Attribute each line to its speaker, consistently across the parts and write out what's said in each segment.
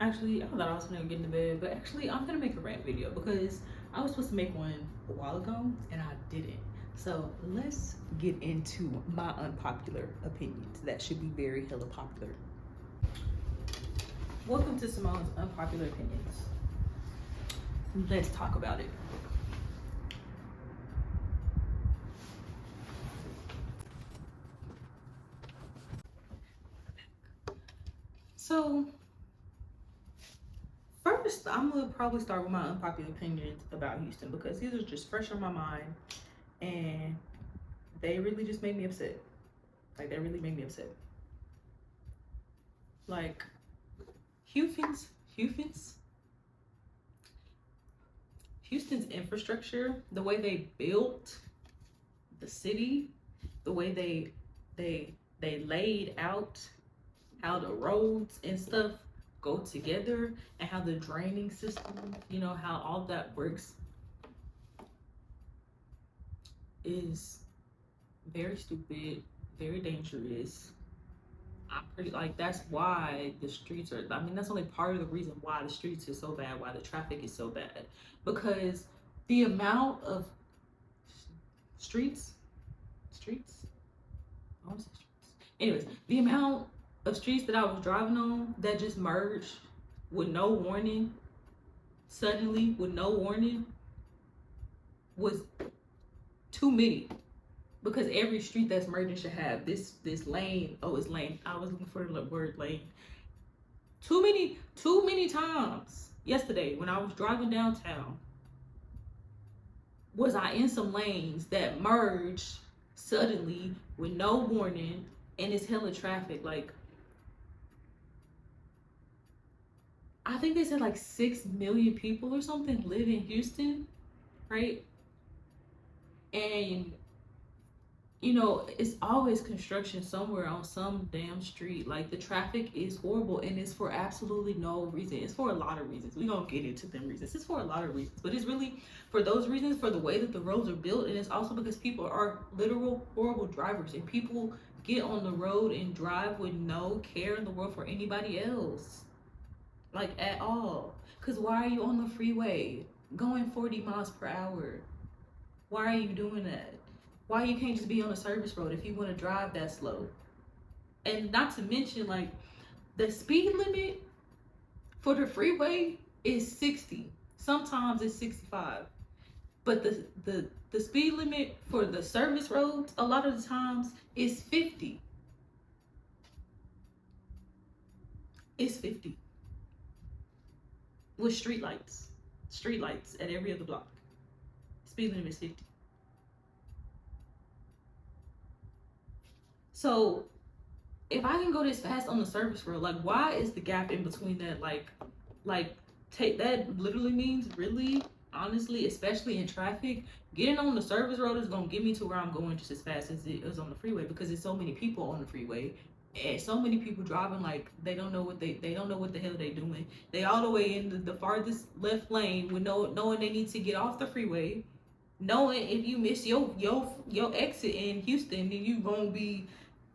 Speaker 1: Actually, I thought I was gonna get into bed, but actually, I'm gonna make a rant video because I was supposed to make one a while ago and I didn't. So let's get into my unpopular opinions that should be very hella popular. Welcome to Simone's Unpopular Opinions. Let's talk about it. So first, I'm gonna probably start with my unpopular opinions about Houston because these are just fresh on my mind and they really just made me upset. Like, they really made me upset. Like, Houston's infrastructure, the way they built the city, the way they laid out how the roads and stuff go together, and how the draining system, you know, how all that works is very stupid, very dangerous. I'm pretty like, that's why the streets are, I mean, that's only part of the reason why the streets are so bad, why the traffic is so bad. Because the amount of streets, I want to say streets. Anyways, the amount of streets that I was driving on that just merged with no warning, suddenly with no warning, was too many. Because every street that's merging should have this lane. Oh, it's lane. I was looking for the word lane. Too many times yesterday when I was driving downtown was I in some lanes that merged suddenly with no warning, and it's hella traffic. Like, I think they said like 6 million people or something live in Houston, right? And you know, it's always construction somewhere on some damn street. Like, the traffic is horrible, and it's for absolutely no reason. It's for a lot of reasons. We gonna get into them reasons. It's for a lot of reasons, but it's really for those reasons, for the way that the roads are built, and it's also because people are literal horrible drivers, and people get on the road and drive with no care in the world for anybody else, like, at all. Cause why are you on the freeway going 40 miles per hour? Why are you doing that? Why you can't just be on a service road if you want to drive that slow? And not to mention, like, the speed limit for the freeway is 60. Sometimes it's 65. But the speed limit for the service roads a lot of the times is 50. It's 50. With street lights at every other block. Speed limit is 50. So if I can go this fast on the service road, like, why is the gap in between that? Like take that literally means, really, honestly, especially in traffic, getting on the service road is gonna get me to where I'm going just as fast as it is on the freeway, because there's so many people on the freeway and so many people driving like they don't know what they don't know what the hell they doing. They all the way in the farthest left lane with knowing they need to get off the freeway, knowing if you miss your exit in Houston, then you gonna be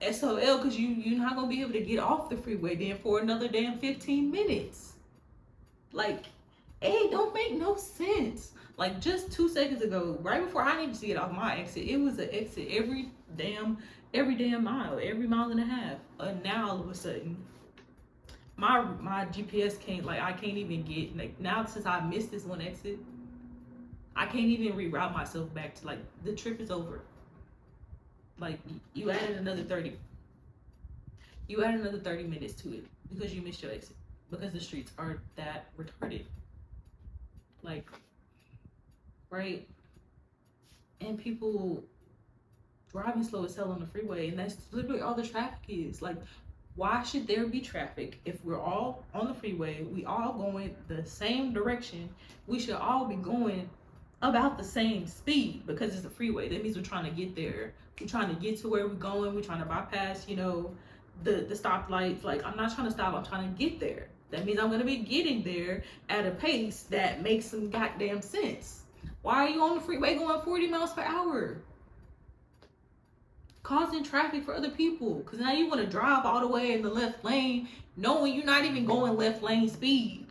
Speaker 1: SOL, because you're not gonna be able to get off the freeway then for another damn 15 minutes. Like, it don't make no sense. Like, just 2 seconds ago, right before I needed to get off my exit, it was an exit every damn mile, every mile and a half. Now all of a sudden, my GPS can't, like, I can't even get, like, now since I missed this one exit, I can't even reroute myself back to, like, the trip is over. Like, you added another 30 minutes to it because you missed your exit, because the streets are that retarded. Like, right? And people driving slow as hell on the freeway, and that's literally all the traffic is. Like, why should there be traffic if we're all on the freeway, we all going the same direction? We should all be going about the same speed because it's a freeway. That means we're trying to get there. We're trying to get to where we're going. We're trying to bypass, you know, the stoplights. Like, I'm not trying to stop. I'm trying to get there. That means I'm going to be getting there at a pace that makes some goddamn sense. Why are you on the freeway going 40 miles per hour? causing traffic for other people. Because now you want to drive all the way in the left lane, knowing you're not even going left lane speed.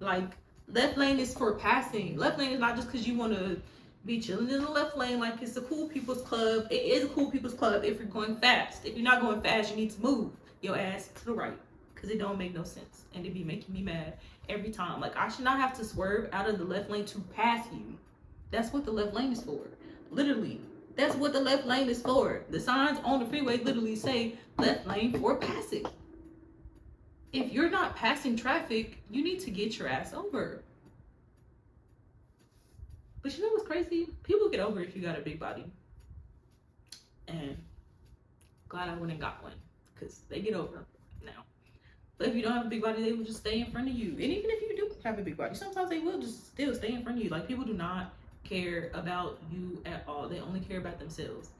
Speaker 1: Like, left lane is for passing. Left lane is not just because you want to be chilling in the left lane like it's a cool people's club. It is a cool people's club if you're going fast. If you're not going fast, you need to move your ass to the right, because it don't make no sense. And it be making me mad every time. Like, I should not have to swerve out of the left lane to pass you. That's what the left lane is for. Literally. That's what the left lane is for. The signs on the freeway literally say left lane for passing. If you're not passing traffic, you need to get your ass over. But you know what's crazy? People get over if you got a big body. And glad I went and got one, because they get over now. But if you don't have a big body, they will just stay in front of you. And even if you do have a big body, sometimes they will just still stay in front of you. Like, people do not care about you at all. They only care about themselves.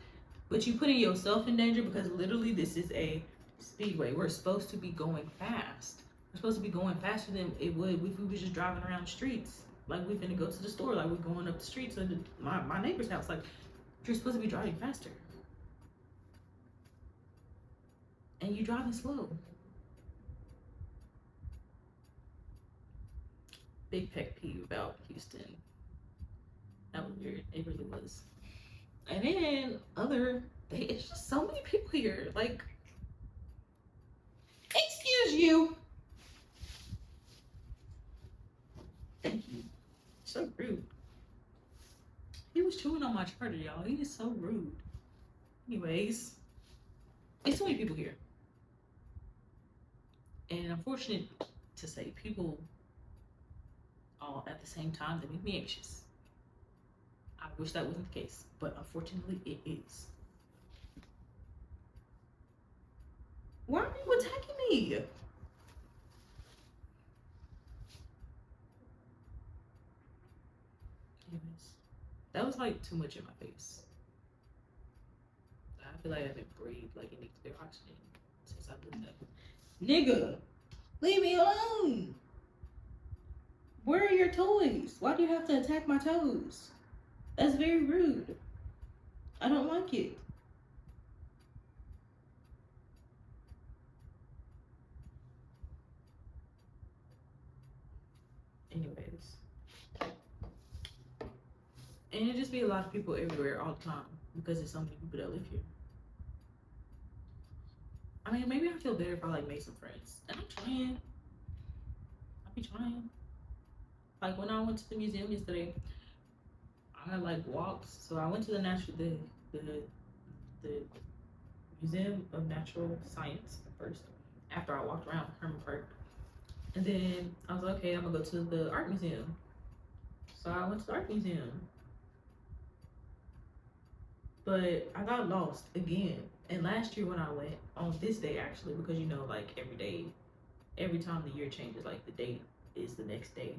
Speaker 1: But you putting yourself in danger, because literally this is a speedway. We're supposed to be going fast. We're supposed to be going faster than it would if we were just driving around the streets. Like, we're gonna go to the store, like we're going up the streets of my neighbor's house. Like, you're supposed to be driving faster. And you're driving slow. Big pet peeve about Houston. That was weird. It really was. And then it's just so many people here. Like, excuse you. Thank you. So rude. He was chewing on my charger, y'all. He is so rude. Anyways, it's so many people here. And I'm fortunate to say people all at the same time that make me anxious. I wish that wasn't the case, but unfortunately it is. Why are you attacking me? Anyways, that was like too much in my face. I feel like I haven't breathed like it needs to be oxygen since I did that. Nigga, leave me alone. Where are your toys? Why do you have to attack my toes? That's very rude. I don't like it. Anyways. And it just be a lot of people everywhere all the time, because there's so many people that live here. I mean, maybe I feel better if I like make some friends. And I'm trying. I be trying. Like, when I went to the museum yesterday, I like walked. So I went to the Museum of Natural Science first, after I walked around Herman Park. And then I was like, okay, I'm gonna go to the art museum. So I went to the art museum. But I got lost again. And last year when I went, on this day actually, because you know, like every time the year changes, like the date is the next day.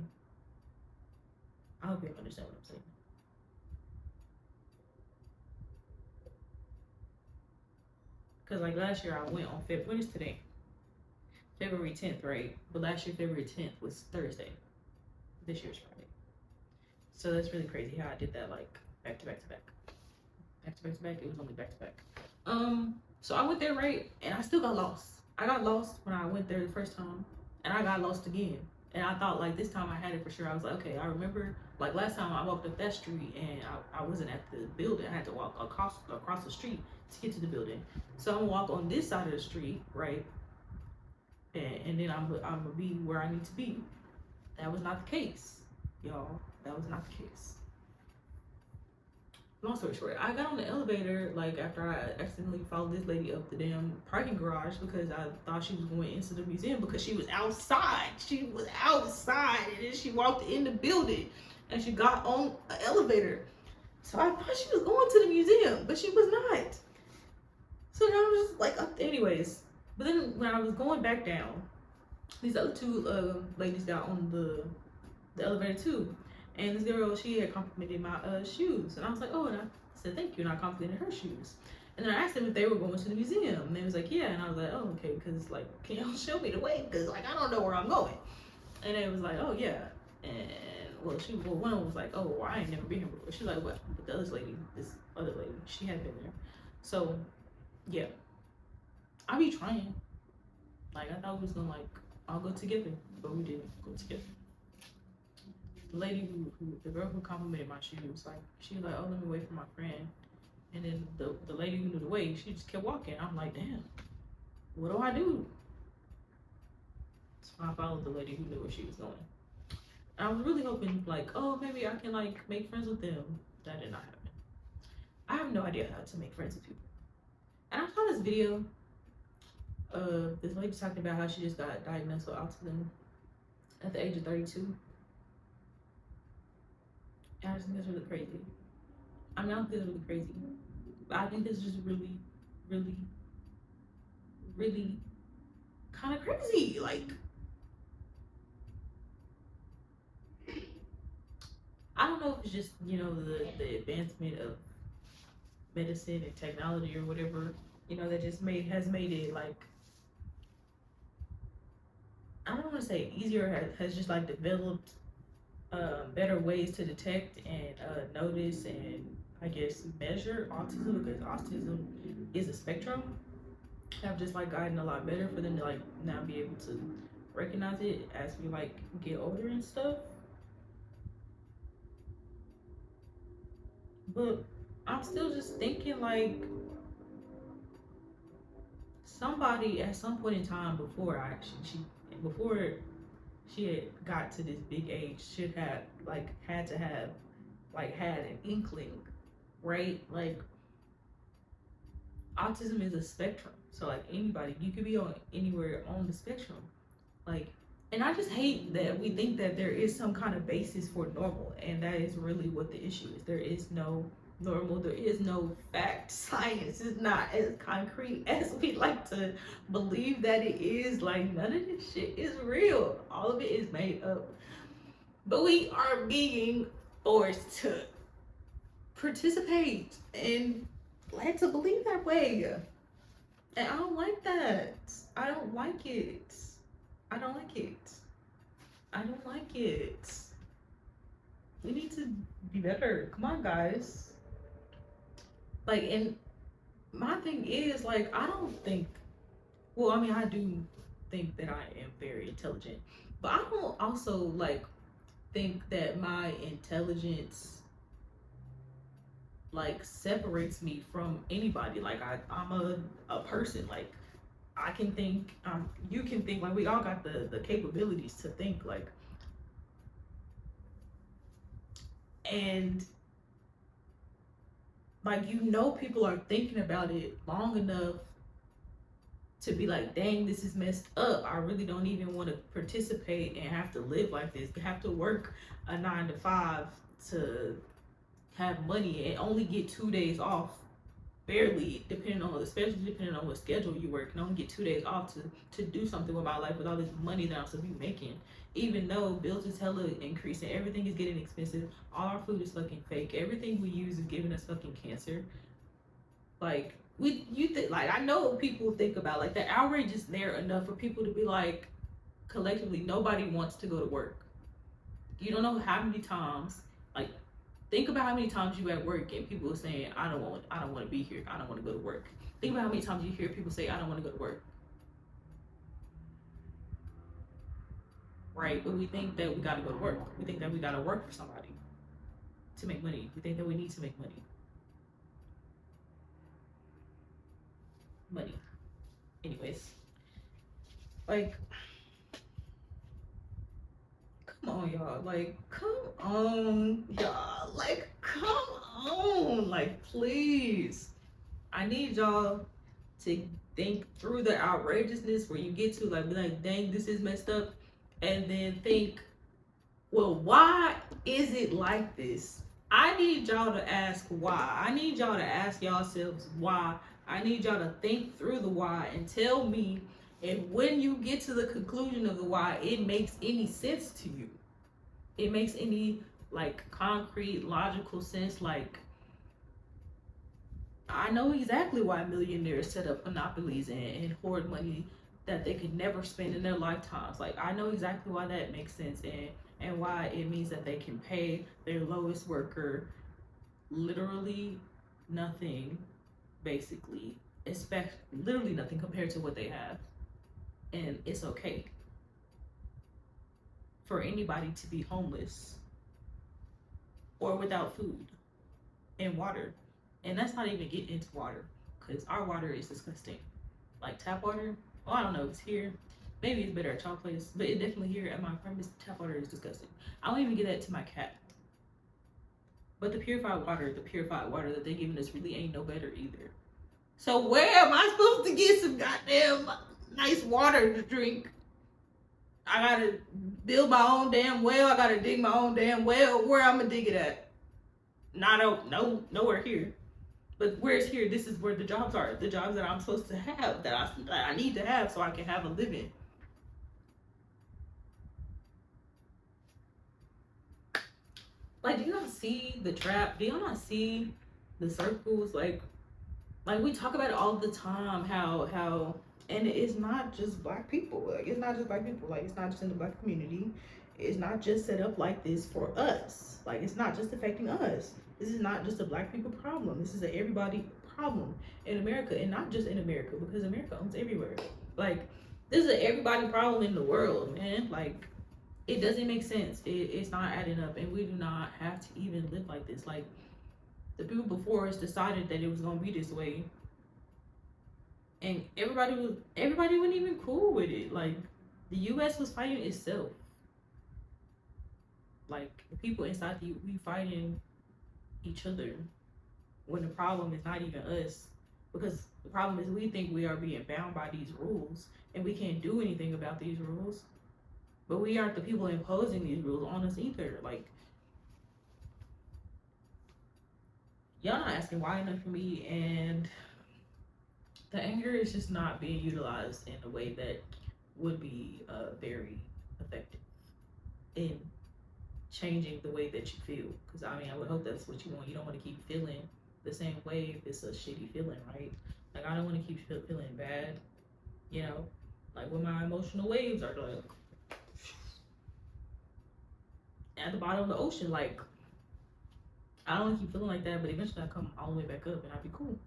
Speaker 1: I hope you understand what I'm saying. Because like last year I went on what is today? February 10th, right? But last year February 10th was Thursday. This year's Friday. So that's really crazy how I did that, like back to back to back. Back to back to back. It was only back to back. So I went there, right? And I still got lost. I got lost when I went there the first time, and I got lost again. And I thought, like, this time I had it for sure. I was like, okay, I remember, like, last time I walked up that street and I wasn't at the building. I had to walk across the street to get to the building. So I'm gonna walk on this side of the street, right? And then I'm gonna be where I need to be. That was not the case, y'all. That was not the case. Long story short, I got on the elevator, like, after I accidentally followed this lady up the damn parking garage because I thought she was going into the museum because she was outside. She was outside, and then she walked in the building and she got on an elevator. So I thought she was going to the museum, but she was not. So then I was just like up there anyways. But then when I was going back down, these other two ladies got on the elevator too. And this girl, she had complimented my shoes. And I was like, oh, and I said, thank you. And I complimented her shoes. And then I asked them if they were going to the museum. And they was like, yeah. And I was like, oh, okay. Because, like, can y'all show me the way? Because, like, I don't know where I'm going. And they was like, oh, yeah. And, well, one was like, oh, well, I ain't never been here before. She was like, what? But the other lady, this other lady, she had been there. So yeah, I be trying. Like I thought we was gonna like all go together, but we didn't go together. The lady the girl who complimented my shoes, like she was like, "Oh, let me wait for my friend," and then the lady who knew the way, she just kept walking. I'm like, damn, what do I do? So I followed the lady who knew where she was going. I was really hoping, like, oh, maybe I can like make friends with them. That did not happen. I have no idea how to make friends with people. And I saw this video of this lady talking about how she just got diagnosed with autism at the age of 32. And I just think that's really crazy. I mean, I don't think it's really crazy, but I think it's just really, really, really kind of crazy. Like, I don't know if it's just, you know, the advancement of medicine and technology or whatever, you know, that just has made it like, I don't want to say easier, has just like developed better ways to detect and notice and I guess measure autism, because autism is a spectrum. Have just like gotten a lot better for them to like now be able to recognize it as we like get older and stuff. But I'm still just thinking like somebody at some point in time before she had got to this big age should have like had to have like had an inkling, right? Like autism is a spectrum, so like anybody, you could be on anywhere on the spectrum, like, and I just hate that we think that there is some kind of basis for normal, and that is really what the issue is. There is no normal, there is no fact. Science is not as concrete as we like to believe that it is. Like none of this shit is real, all of it is made up, but we are being forced to participate and led to believe that way, and I don't like that. I don't like it. I don't like it. I don't like it. We need to be better. Come on, guys. Like, and my thing is, like, I don't think, well, I mean, I do think that I am very intelligent, but I don't also, like, think that my intelligence, like, separates me from anybody. Like, I'm a person. Like, I can think, you can think, like we all got the capabilities to think, like, and like, you know, people are thinking about it long enough to be like, dang, this is messed up. I really don't even want to participate and have to live like this, have to work a 9 to 5 to have money and only get 2 days off, barely, depending on, especially depending on what schedule you work, and only get 2 days off to do something with my life with all this money that I'm supposed to be making. Even though bills is hella increasing, everything is getting expensive, all our food is fucking fake, everything we use is giving us fucking cancer. Like, like, I know people think about, like, the outrage is there enough for people to be like, collectively, nobody wants to go to work. You don't know how many times, like, think about how many times you at work and people are saying, I don't want to be here. I don't want to go to work. Think about how many times you hear people say, I don't want to go to work. Right? But we think that we got to go to work. We think that we got to work for somebody to make money. We think that we need to make money. Money. Anyways. Like, come on, y'all. Like, come on, y'all. Like, come on. Like, please. I need y'all to think through the outrageousness where you get to, like, be like, dang, this is messed up. And then think, well, why is it like this? I need y'all to ask why. I need y'all to ask yourselves why. I need y'all to think through the why and tell me if when you get to the conclusion of the why, it makes any sense to you. It makes any, like, concrete, logical sense. Like, I know exactly why millionaires set up monopolies and hoard money that they could never spend in their lifetimes. Like, I know exactly why that makes sense, and why it means that they can pay their lowest worker literally nothing basically, expect literally nothing compared to what they have. And it's okay for anybody to be homeless or without food and water. And that's not even getting into water, because our water is disgusting. Like tap water, well, I don't know, it's here. Maybe it's better at y'all place, but it definitely here at my apartment, tap water is disgusting. I don't even get that to my cat. But the purified water that they're giving us really ain't no better either. So where am I supposed to get some goddamn nice water to drink? I gotta build my own damn well. I gotta dig my own damn well. Where I'm gonna dig it at? Nowhere here. But where's here? This is where the jobs are. The jobs that I'm supposed to have, that I need to have so I can have a living. Like, do you not see the trap? Do y'all not see the circles? Like we talk about it all the time. How and it's not just black people. Like it's not just black people. Like it's not just in the black community. It's not just set up like this for us. Like it's not just affecting us. This is not just a black people problem. This is an everybody problem in America, and not just in America, because America owns everywhere. Like this is an everybody problem in the world, man. Like it doesn't make sense. It's not adding up, and we do not have to even live like this. Like the people before us decided that it was gonna be this way, and everybody wasn't even cool with it. Like the U.S. was fighting itself. Like the people inside we fighting each other when the problem is not even us, because the problem is we think we are being bound by these rules and we can't do anything about these rules, but we aren't the people imposing these rules on us either. Like y'all not asking why enough for me, and the anger is just not being utilized in a way that would be very effective in changing the way that you feel. Because I mean, I would hope that's what you want. You don't want to keep feeling the same way if it's a shitty feeling, right? Like I don't want to keep feeling bad, you know, like when my emotional waves are like at the bottom of the ocean. Like I don't want to keep feeling like that, but eventually I come all the way back up and I'll be cool.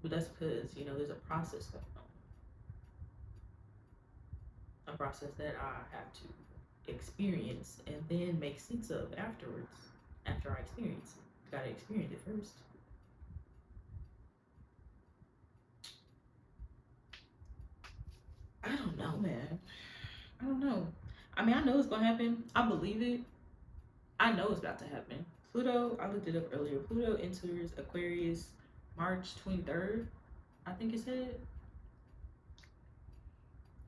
Speaker 1: But that's because, you know, there's a process going on, a process that I have to experience and then make sense of afterwards. After I experience it, gotta experience it first. I don't know, man. I don't know. I mean, I know it's gonna happen. I believe it. I know it's about to happen. Pluto, I looked it up earlier. Pluto enters Aquarius March 23rd, I think it said.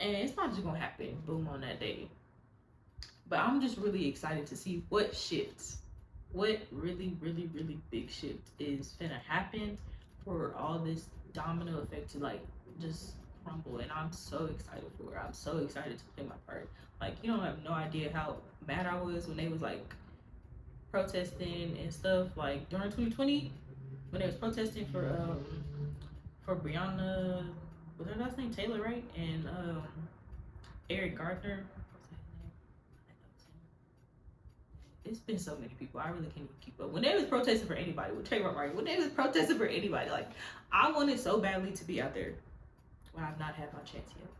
Speaker 1: And it's not just gonna happen, boom, on that day. But I'm just really excited to see what shifts, what really, really, really big shift is gonna happen for all this domino effect to like just crumble. And I'm so excited for it. I'm so excited to play my part. Like, you don't have no idea how mad I was when they was like protesting and stuff, like during 2020 when they was protesting for Breonna, was her last name Taylor, right? And Eric Gardner. It's been so many people. I really can't even keep up. When they was protesting for anybody, with Trayvon Martin, when they was protesting for anybody, like I wanted so badly to be out there. Well, I've not had my chance yet.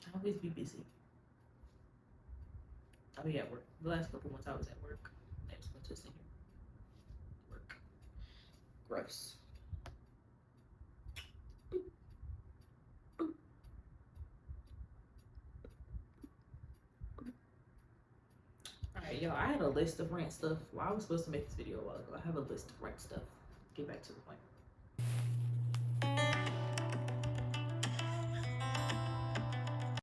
Speaker 1: I always be busy. I'll be at work. The last couple months I was at work. I was protesting here. Work. Gross. Alright, y'all, I had a list of rant stuff. Well, I was supposed to make this video a while ago. I have a list of rant stuff. Get back to the point.